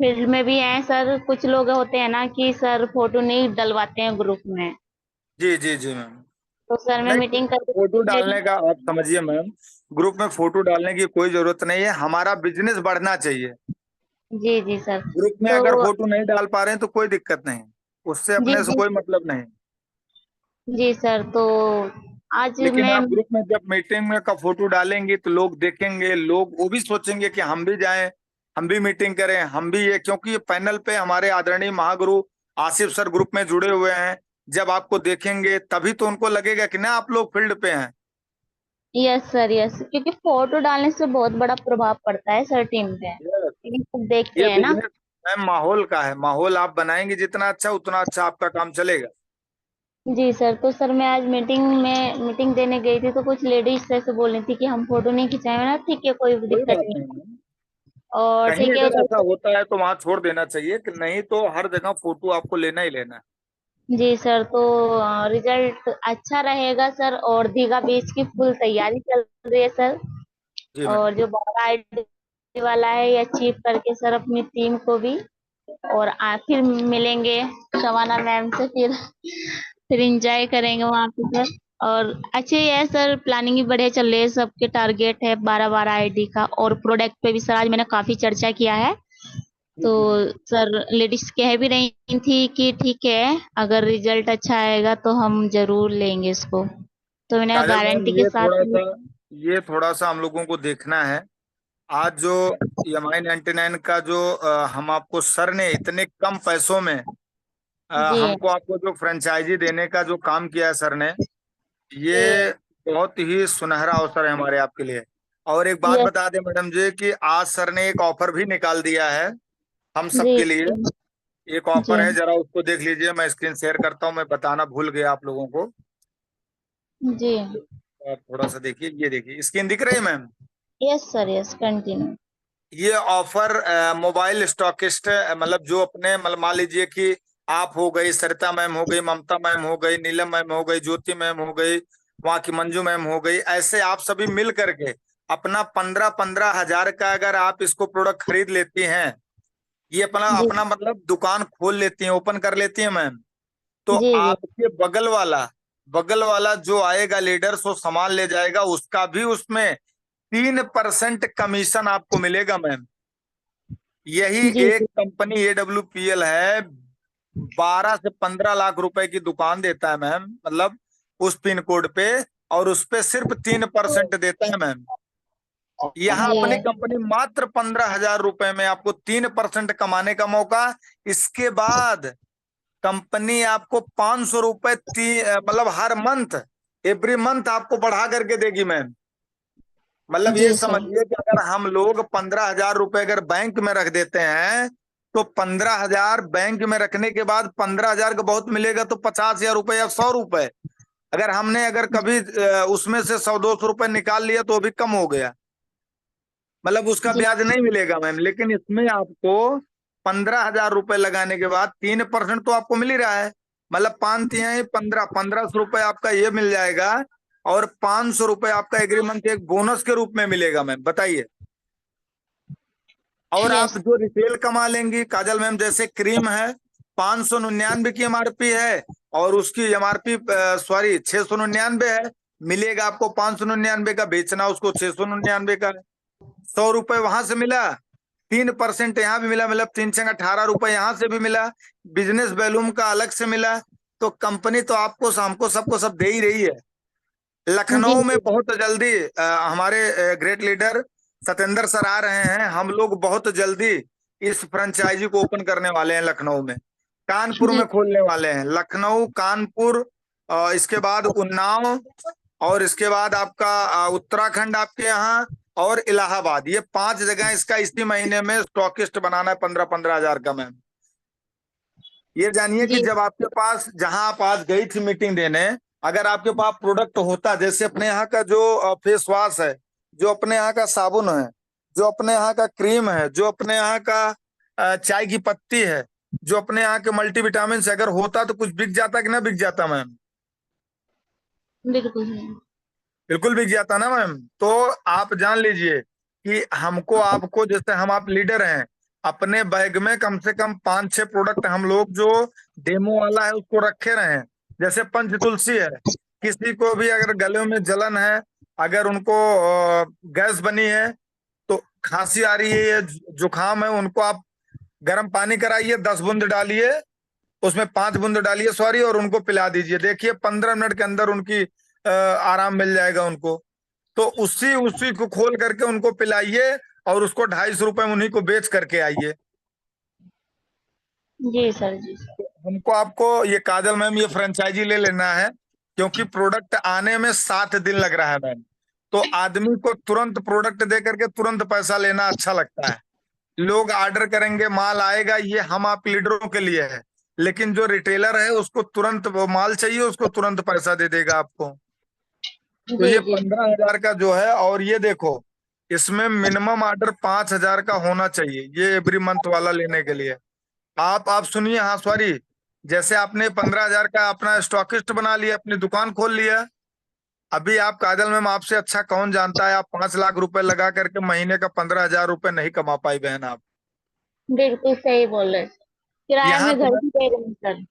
फील्ड में भी हैं सर, कुछ लोग होते हैं ना कि सर फोटो नहीं डलवाते हैं ग्रुप में। जी जी जी मैम। तो सर मैं नहीं, मीटिंग फोटो करके डालने का आप समझिए मैम, ग्रुप में फोटो डालने की कोई जरूरत नहीं है, हमारा बिजनेस बढ़ना चाहिए। जी जी सर। ग्रुप में तो अगर फोटो नहीं डाल पा रहे हैं तो कोई दिक्कत नहीं, उससे जी अपने से जी कोई मतलब नहीं। जी सर। तो आज लेकिन मैं आप ग्रुप में जब मीटिंग में का फोटो डालेंगे तो लोग देखेंगे, लोग वो भी सोचेंगे कि हम भी जाएं, हम भी मीटिंग करें, हम भी ये, क्योंकि ये पैनल पे हमारे आदरणीय महागुरु आसिफ सर ग्रुप में जुड़े हुए हैं। जब आपको देखेंगे तभी तो उनको लगेगा कि ना आप लोग फील्ड पे हैं। यस सर, यस, क्योंकि फोटो डालने से बहुत बड़ा प्रभाव पड़ता है सर टीम पे, Yes, लेकिन सब देखते ये हैं ना। बिजनेस मैम माहौल का है, माहौल आप बनाएंगे जितना अच्छा उतना अच्छा आपका काम चलेगा। जी सर। तो सर मैं आज मीटिंग देने गई थी, तो कुछ लेडीज ऐसे बोल रही थी कि हम फोटो नहीं खिंचाए ना, ठीक है कोई कोई दिक्कत बात नहीं। नहीं मैम, और कहीं ठीक है अगर ऐसा उधर। होता है तो वहां छोड़ देना चाहिए, कि नहीं तो हर जगह फोटो आपको लेना ही लेना है। जी सर। तो रिजल्ट अच्छा रहेगा सर, और दीघा बीच की फुल तैयारी चल रही है सर। जी मैम। और जो बड़ा आईडी वाला है ये अचीव करके सर अपनी टीम को भी, और फिर मिलेंगे शवाना मैम से, फिर एंजॉय करेंगे वहां पे सर। और अच्छे ही है सर, प्लानिंग भी बढ़िया चल रही है, सबके टारगेट है 12-12 आईडी का। और प्रोडक्ट पे भी सर आज मैंने काफी चर्चा किया है, तो सर लेडीज कह भी रही थी कि ठीक है, अगर रिजल्ट अच्छा आएगा तो हम जरूर लेंगे इसको। तो मैंने काजल मैम, गारंटी के साथ ये थोड़ा सा हम लोगों को देखना है। आज जो MI99 का जो हम आपको सर ने इतने कम पैसों में जी हमको आपको जो फ्रेंचाइजी देने का जो काम किया है सर ने, ये बहुत ही सुनहरा अवसर है हमारे आपके लिए। और एक बात यस बता दें मैडम जी कि आज सर ने एक ऑफर भी निकाल दिया है हम जी सबके लिए। एक जी ऑफर है, जरा उसको देख लीजिए। मैं स्क्रीन शेयर करता हूँ, मैं बताना भूल गया आप लोगों को। जी। आप थोड़ा सा देखिए, ये देखिए स्क्रीन दिख रही है ma'am. Yes sir, yes continue. ये ऑफर मोबाइल स्टॉकिस्ट, मतलब जो अपने मतलब मान लीजिए कि आप हो गई, सरिता मैम हो गई, ममता मैम हो गई, नीलम मैम हो गई, ज्योति मैम हो गई, वहाँ की मंजू मैम हो गई, ऐसे आप सभी मिल करके अपना 15-15 हजार का अगर आप इसको प्रोडक्ट खरीद लेती हैं, ये अपना जी अपना मतलब दुकान खोल लेती हैं, ओपन कर लेती हैं मैम, तो जी जी आपके बगल वाला जो आएगा लीडर्स, वो सामान ले जाएगा, उसका भी उसमें 3% कमीशन आपको मिलेगा मैम। यही जी एक कंपनी AWPL है, 12 से 15 लाख रुपए की दुकान देता है मैम, मतलब उस पिन कोड पे, और उस पे सिर्फ 3% देता है मैम। यहाँ जी अपनी कंपनी मात्र 15 हजार रुपए में आपको 3% कमाने का मौका। इसके बाद कंपनी आपको 500 रुपए मतलब हर मंथ, एवरी मंथ आपको बढ़ा करके देगी मैम। मतलब ये जी सर। समझिए कि अगर हम लोग 15 हजार रुपए अगर बैंक में रख देते हैं, तो 15 हजार बैंक में रखने के बाद 15 हजार का बहुत मिलेगा तो 50 हजार रुपए या 100 रुपए। अगर कभी उसमें से 100-200 रुपए निकाल लिया तो भी कम हो गया, मतलब उसका जी ब्याज नहीं मिलेगा मैम। लेकिन इसमें आपको 15 हजार रुपए लगाने के बाद 3% तो आपको मिल ही रहा है, मतलब 5 3 15 1500 रुपए आपका ये मिल जाएगा। और 500 रुपए आपका एग्री मंथ एक बोनस के रूप में मिलेगा मैम, बताइए। और आप यस जो रिटेल कमा लेंगी काजल मैम, जैसे क्रीम है 599 की MRP है, और उसकी MRP सॉरी 699 है, मिलेगा आपको 599 का, बेचना उसको 699 का है। 100 रुपए वहां से मिला, 3% यहाँ भी मिला, मतलब 3 से 18 रुपए यहाँ से भी मिला, बिजनेस वैल्यूम का अलग से मिला। तो कंपनी तो आपको हमको सबको सब दे ही रही है। जी लखनऊ में जी बहुत जल्दी हमारे ग्रेट लीडर सतेंद्र सर आ रहे हैं। हम लोग बहुत जल्दी इस फ्रेंचाइजी को ओपन करने वाले हैं लखनऊ में, कानपुर जी में खोलने वाले हैं। लखनऊ, कानपुर, इसके बाद उन्नाव, और इसके बाद आपका उत्तराखंड आपके यहाँ, और इलाहाबाद, ये 5 जगह इसका इसी महीने में स्टॉकिस्ट बनाना है 15-15 हजार का मैम। ये जानिए कि जी जब आपके पास, जहां आप आज गई थी मीटिंग देने, अगर आपके पास प्रोडक्ट होता, जैसे अपने यहाँ का जो फेस वॉश है, जो अपने यहाँ का साबुन है, जो अपने यहाँ का क्रीम है, जो अपने यहाँ का चाय की पत्ती है, जो अपने यहाँ के मल्टीविटामिन अगर होता तो कुछ बिक जाता कि ना बिक जाता मैम? बिल्कुल सही। बिल्कुल बिक जाता ना मैम। तो आप जान लीजिए कि हमको आपको, जैसे हम आप लीडर हैं, अपने बैग में कम से कम 5-6 प्रोडक्ट हम लोग जो डेमो वाला है उसको रखे रहे हैं। जैसे पंच तुलसी है, किसी को भी अगर गले में जलन है, अगर उनको गैस बनी है, तो खांसी आ रही है या जुकाम है, उनको आप गर्म पानी कराइए, 10 बूंद डालिए उसमें, 5 बूंद डालिए सॉरी, और उनको पिला दीजिए। देखिए 15 मिनट के अंदर उनकी आराम मिल जाएगा उनको। तो उसी उसी को खोल करके उनको पिलाइए, और उसको 250 रुपए में उन्हीं को बेच करके आइए। जी सर, जी सर। हमको आपको ये काजल मैम ये फ्रेंचाइजी ले लेना है, क्योंकि प्रोडक्ट आने में 7 दिन लग रहा है मैम। तो आदमी को तुरंत प्रोडक्ट दे करके तुरंत पैसा लेना अच्छा लगता है। लोग ऑर्डर करेंगे, माल आएगा, ये हम आप लीडरों के लिए है। लेकिन जो रिटेलर है उसको तुरंत वो माल चाहिए, उसको तुरंत पैसा दे देगा आपको। तो जी ये जी 15 हजार का जो है, और ये देखो इसमें मिनिमम ऑर्डर 5 हजार का होना चाहिए, ये एवरी मंथ वाला लेने के लिए। आप सुनिए, हाँ सॉरी, जैसे आपने 15 हजार का अपना स्टॉकिस्ट बना लिया, अपनी दुकान खोल लिया। अभी आप काजल मैम, आपसे अच्छा कौन जानता है, आप 5 लाख रुपए लगा करके महीने का 15 हजार रुपए नहीं कमा पाई बहन आप। बिल्कुल सही बोल रहे सर। किराए यहाँ में तो घर भी दे रहे हैं सर।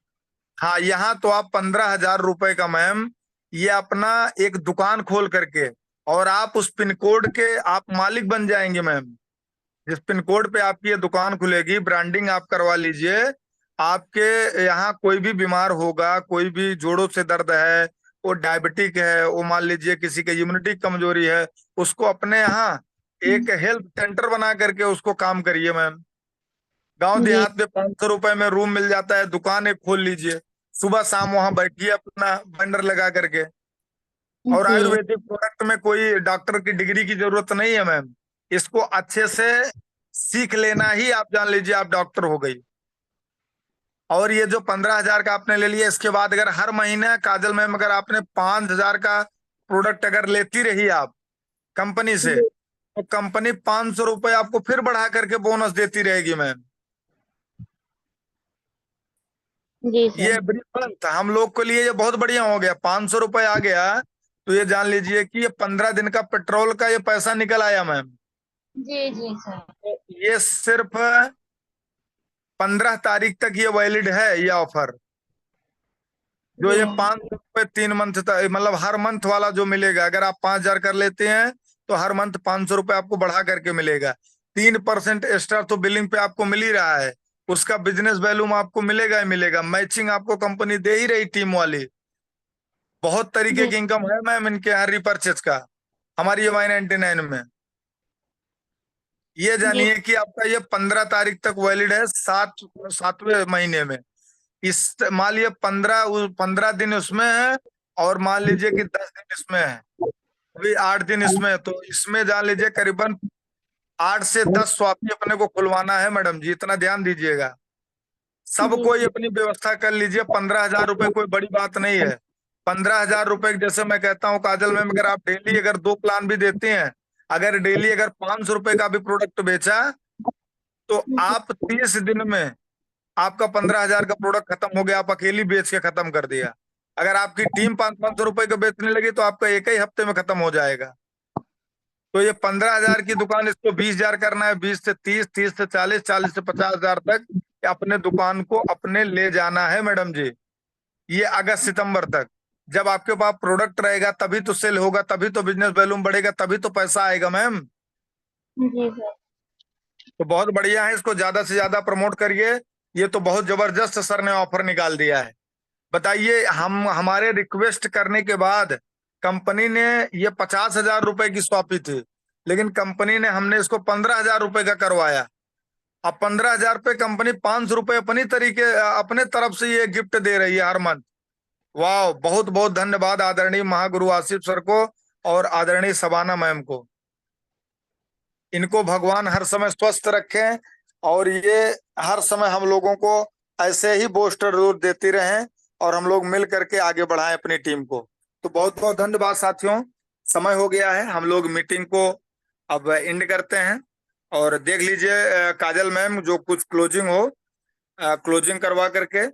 हाँ, यहाँ तो आप 15 हजार रुपए का मैम, ये अपना एक दुकान खोल करके, और आप उस पिन कोड के आप मालिक बन जाएंगे मैम। जिस पिन कोड पे आपकी ये दुकान खुलेगी, ब्रांडिंग आप करवा लीजिए। आपके यहाँ कोई भी बीमार होगा, कोई भी जोड़ों से दर्द है, वो डायबिटिक है, वो मान लीजिए किसी की इम्यूनिटी कमजोरी है, उसको अपने यहाँ एक हेल्थ सेंटर बना करके उसको काम करिए मैम। गांव जी देहात में 500 रुपए में रूम मिल जाता है, दुकान एक खोल लीजिए, सुबह शाम वहां बैठिए अपना बंडर लगा करके। और जी आयुर्वेदिक प्रोडक्ट में कोई डॉक्टर की डिग्री की जरूरत नहीं है मैम। इसको अच्छे से सीख लेना ही आप जान लीजिए आप डॉक्टर हो गई। और ये जो 15,000 का आपने ले लिया, इसके बाद अगर हर महीने काजल मैम अगर आपने 5,000 का प्रोडक्ट अगर लेती रही आप कंपनी से, जी तो कंपनी 500 रुपए आपको फिर बढ़ा करके बोनस देती रहेगी मैम। जी ये सर। एवरी मंथ हम लोग के लिए ये बहुत बढ़िया हो गया। 500 रुपए आ गया तो ये जान लीजिए कि ये 15 दिन का पेट्रोल का ये पैसा निकल आया मैम। जी जी सर। तो ये सिर्फ 15 तारीख तक ये वैलिड है ये ऑफर। जो जी ये 500 रुपये 3 मंथ तक, मतलब हर मंथ वाला जो मिलेगा, अगर आप 5,000 कर लेते हैं तो हर मंथ 500 रुपये आपको बढ़ा करके मिलेगा। 3% एक्स्ट्रा तो बिलिंग पे आपको मिल ही रहा है, उसका बिजनेस वैल्यूम आपको मिलेगा ही मिलेगा। मैचिंग आपको कंपनी दे ही रही टीम वाली। बहुत तरीके जी की इनकम है मैम इनके यहाँ रिपर्चेज का, हमारी MI99 में। ये जी जानिए कि आपका ये 15 तारीख तक वैलिड है, 7वें महीने में। इस मान लीजिए 15 दिन उसमें है, और मान लीजिए कि 10 दिन इसमें है, अभी 8 दिन इसमें है, तो इसमें जान लीजिए करीबन 8 से 10 स्वापी अपने को खुलवाना है मैडम जी, इतना ध्यान दीजिएगा। सब जी कोई अपनी व्यवस्था कर लीजिए। 15,000 रुपए कोई बड़ी बात नहीं है। 15,000 रुपए जैसे मैं कहता हूँ काजल मैम, अगर आप डेली अगर 2 प्लान भी देते हैं, अगर डेली अगर 500 रुपए का भी प्रोडक्ट बेचा, तो जी आप 30 दिन में आपका 15,000 का प्रोडक्ट खत्म हो गया, आप अकेली बेच के खत्म कर दिया। अगर आपकी टीम 500-500 रुपए का बेचने लगी तो आपका एक ही हफ्ते में खत्म हो जाएगा। तो ये 15,000 की दुकान, इसको 20,000 करना है, 20 से 30, 30 से 40, 40 से 50,000 तक अपने दुकान को अपने ले जाना है मैडम जी। ये अगस्त सितंबर तक। जब आपके पास प्रोडक्ट रहेगा तभी तो सेल होगा, तभी तो बिजनेस वैल्यूम बढ़ेगा, तभी तो पैसा आएगा मैम। जी सर। तो बहुत बढ़िया है, इसको ज्यादा से ज्यादा प्रमोट करिए। ये तो बहुत जबरदस्त सर ने ऑफर निकाल दिया है। बताइए, हम हमारे रिक्वेस्ट करने के बाद कंपनी ने ये 50,000 रुपए की सौंपी थी, लेकिन कंपनी ने हमने इसको 15,000 रुपए का करवाया। अब 15,000 पे कंपनी 500 रुपए अपनी तरीके अपने तरफ से ये गिफ्ट दे रही है हर मंथ। वाह, बहुत बहुत धन्यवाद आदरणीय महागुरु आसिफ सर को और आदरणीय सबाना मैम को। इनको भगवान हर समय स्वस्थ रखें, और ये हर समय हम लोगों को ऐसे ही बूस्टर जरूर देती रहें, और हम लोग मिल करके आगे बढ़ाएं अपनी टीम को। तो बहुत बहुत धन्यवाद साथियों। समय हो गया है, हम लोग मीटिंग को अब एंड करते हैं। और देख लीजिए काजल मैम, जो कुछ क्लोजिंग हो क्लोजिंग करवा करके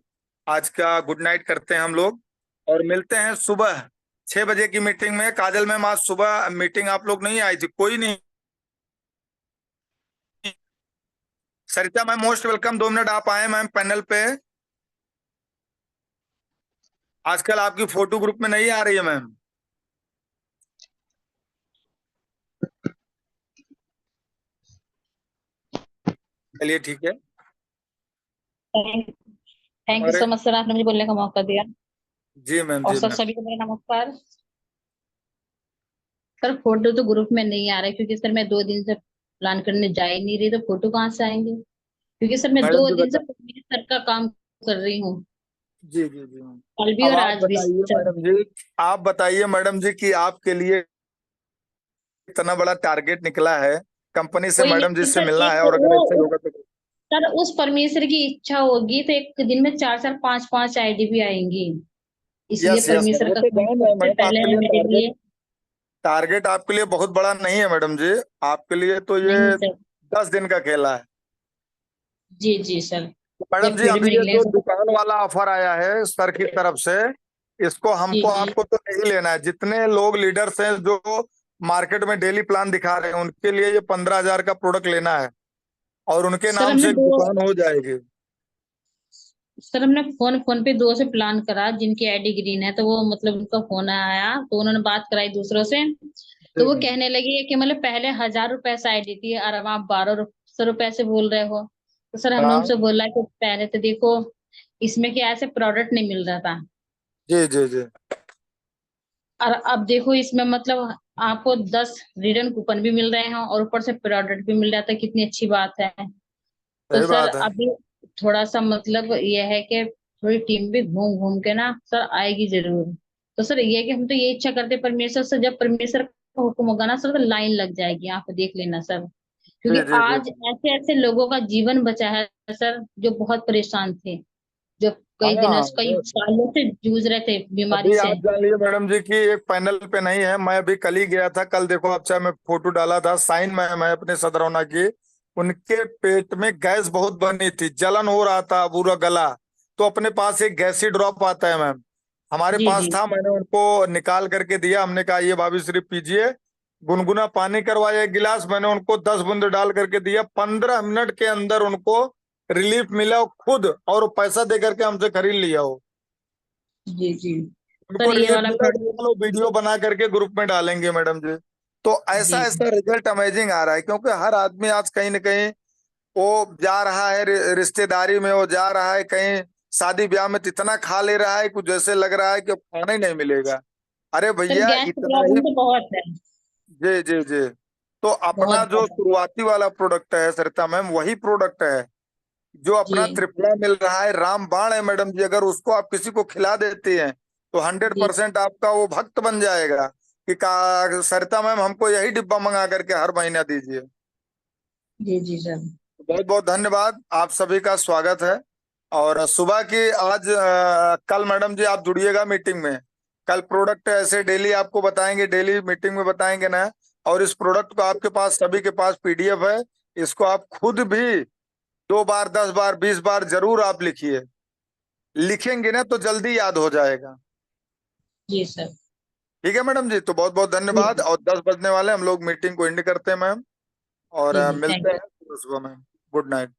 आज का गुड नाइट करते हैं हम लोग। और मिलते हैं सुबह 6 बजे की मीटिंग में। काजल मैम, आज सुबह मीटिंग आप लोग नहीं आई थी, कोई नहीं। सरिता मैम मोस्ट वेलकम, 2 मिनट आप आए मैम पैनल पे। आजकल आपकी फोटो ग्रुप में नहीं आ रही है मैम। चलिए ठीक है। थैंक यू अरे सो मच सर, आपने मुझे बोलने का मौका दिया। जी मैम, और जी सर मैम। सभी को मेरा नमस्कार। सर फोटो तो ग्रुप में नहीं आ रहा है, क्योंकि सर मैं 2 दिन से प्लान करने जा ही नहीं रही, तो फोटो कहाँ से आएंगे? क्योंकि सर मैं मैडम दो जी दिन से बता सर का काम कर रही हूँ, जी जी जी मैम। कल भी अब और आप आज भी बताइए सर। मैडम जी, आप बताइए मैडम जी कि आपके लिए इतना बड़ा टारगेट निकला है कंपनी से, कोई मैडम जी नहीं से सर, मिलना एक है, तो और अगर ऐसे वो होगा तो सर उस परमेश्वर की इच्छा होगी तो एक दिन में 4 4 5 5 आईडी भी आएंगी, इसलिए यस यस मैम, परमेश्वर वो का तो काम जान है सबसे मैम। पहले आपके है लिए मेरे टारगेट लिए। टारगेट आपके लिए बहुत बड़ा नहीं है मैडम जी। आपके लिए तो ये नहीं सर। 10 दिन का खेला है। जी जी सर। तो ये मैडम जी, फील्ड अभी में ये निकले हैं जो सर। दुकान वाला ऑफर आया है सर की तरफ से, इसको जी हमको जी आपको तो नहीं लेना है। जितने लोग लीडर्स हैं जो मार्केट में डेली प्लान दिखा रहे हैं, उनके लिए ये 15,000 का प्रोडक्ट लेना है, और उनके सर नाम हमने से एक दो दुकान हो जाएगी। सर हमने फोन पे 2 से प्लान करा, जिनकी आईडी ग्रीन है, तो वो मतलब उनका फोन आया तो उन्होंने बात कराई दूसरों से, तो वो कहने लगी है कि मतलब पहले 1,000 रुपए से आईडी थी और अब आप सर पैसे बोल रहे हो। तो सर हमने हाँ उनसे बोला कि पहले तो देखो इसमें क्या ऐसे प्रोडक्ट नहीं मिल रहा था, जी जी जी। और अब देखो इसमें मतलब आपको 10 रिटर्न कूपन भी मिल रहे हैं और ऊपर से प्रोडक्ट भी मिल रहा था, कितनी अच्छी बात है। तो सही सर बात है। अभी थोड़ा सा मतलब ये है कि थोड़ी टीम भी घूम घूम के ना सर आएगी जरूर। तो सर ये है कि हम तो ये इच्छा करते हैं परमेश्वर से, जब परमेश्वर का हुक्म होगा ना सर तो लाइन लग जाएगी, आप देख लेना सर। क्योंकि जी जी जी। आज ऐसे ऐसे लोगों का जीवन बचा है सर जो बहुत परेशान थे, जो कई दिनों हाँ कई सालों से जूझ रहे थे बीमारी अभी से। आप जान लीजिए मैडम जी कि एक पैनल पे नहीं है, मैं अभी कल ही गया था। कल देखो आप चाहे, मैं फोटो डाला था साइन में, मैं अपने सदरौना की। उनके पेट में गैस बहुत बनी थी, जलन हो रहा था पूरा गला। तो अपने पास एक गैसी ड्रॉप आता है मैम, हमारे जी पास जी था, मैंने उनको निकाल करके दिया। हमने कहा ये भाभी सिर्फ पीजिए। गुनगुना पानी करवाया एक गिलास, मैंने उनको 10 बूंद डाल करके दिया। 15 मिनट के अंदर उनको रिलीफ मिला खुद, और पैसा दे करके हमसे खरीद लिया हो। जी जी। उनको सर ये रिलीफ वाला मिला, प्रोडक्ट। निकालो वीडियो बना करके ग्रुप में डालेंगे मैडम जी। तो ऐसा जी ऐसा रिजल्ट अमेजिंग आ रहा है, क्योंकि हर आदमी आज कहीं ना कहीं वो जा रहा है रिश्तेदारी में, वो जा रहा है कहीं शादी ब्याह में, तो इतना खा ले रहा है कुछ जैसे लग रहा है कि अब खाना ही नहीं मिलेगा। अरे सर भैया गैस की इतना ही। प्रॉब्लम तो बहुत है, जी जी जी। तो अपना बहुत जो ज्यादा। शुरुआती वाला प्रोडक्ट है सरिता मैम, वही प्रोडक्ट है जो अपना जी त्रिफला मिल रहा है, रामबाण है मैडम जी। अगर उसको आप किसी को खिला देते हैं तो हंड्रेड जी परसेंट आपका वो भक्त बन जाएगा कि सरिता मैम हमको यही डिब्बा मंगा करके हर महीना दीजिए। जी जी सर। बहुत बहुत धन्यवाद, आप सभी का स्वागत है। और सुबह की आज कल मैडम जी आप जुड़िएगा मीटिंग में। कल प्रोडक्ट ऐसे डेली आपको बताएंगे, डेली मीटिंग में बताएंगे ना। और इस प्रोडक्ट को आपके पास सभी के पास पीडीएफ है, इसको आप खुद भी 2 बार 10 बार 20 बार जरूर आप लिखिए। लिखेंगे ना तो जल्दी याद हो जाएगा। जी सर। ठीक है मैडम जी, तो बहुत बहुत जी धन्यवाद। और 10 बजने वाले, हम लोग मीटिंग को एंड करते हैं मैम। और जी जी मिलते थैंक हैं सुबह सुबह में। Good night.